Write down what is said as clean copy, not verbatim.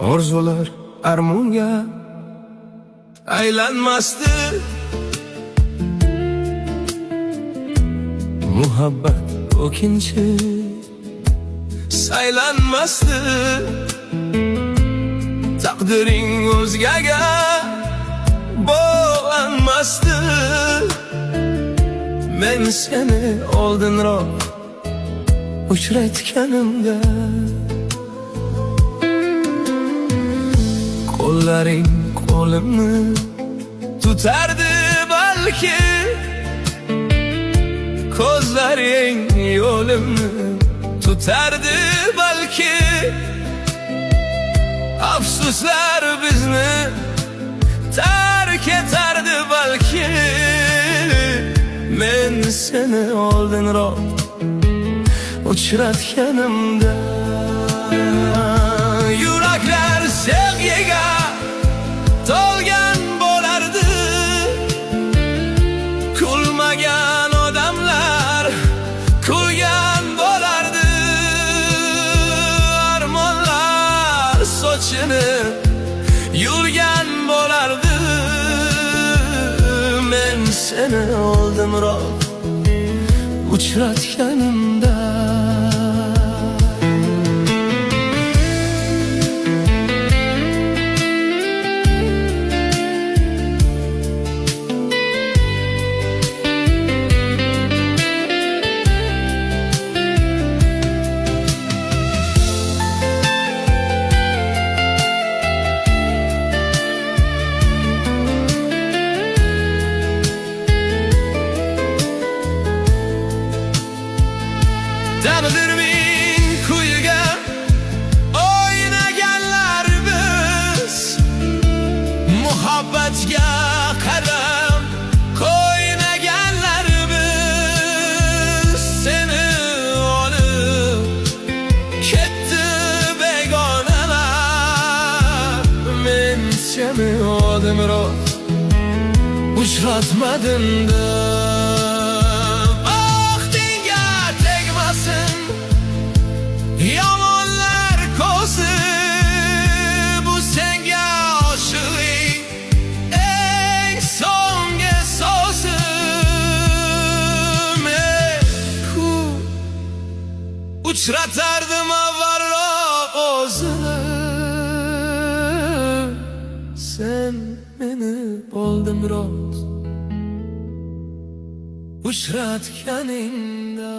orzular armonga aylanmasdi. Muhabbat o'kinchi saylanmasdi. Taqdiring o'zgaga bog'lanmasdi. Men seni oldinroq uchratganimda qo'llaring qo'limni tutardi balki, ko'zlaring yo'limni tutardi balki. Afsuslar bizni tark etardi balki. Men seni oldinroq uchratganimda yuraklar sevgiga to'lgan bo'lardi. Kulmagan odamlar kulgan bo'lardi. Armonlar sochini yulgan bo'lardi. Men seni oldinroq uchratganimda Damidir ming kuyga o'ynaganlar biz. Muhabbatga qadam qo'ymaganlar biz. Seni olib ketdi begonalar. Men seni oldinroq uchratmadim-da. Yomonlar ko'zi bu senga oshiqing eng so'nggi so'zim. Uchratardim avvalroq o'zini. Sen meni oldinroq uchratganingda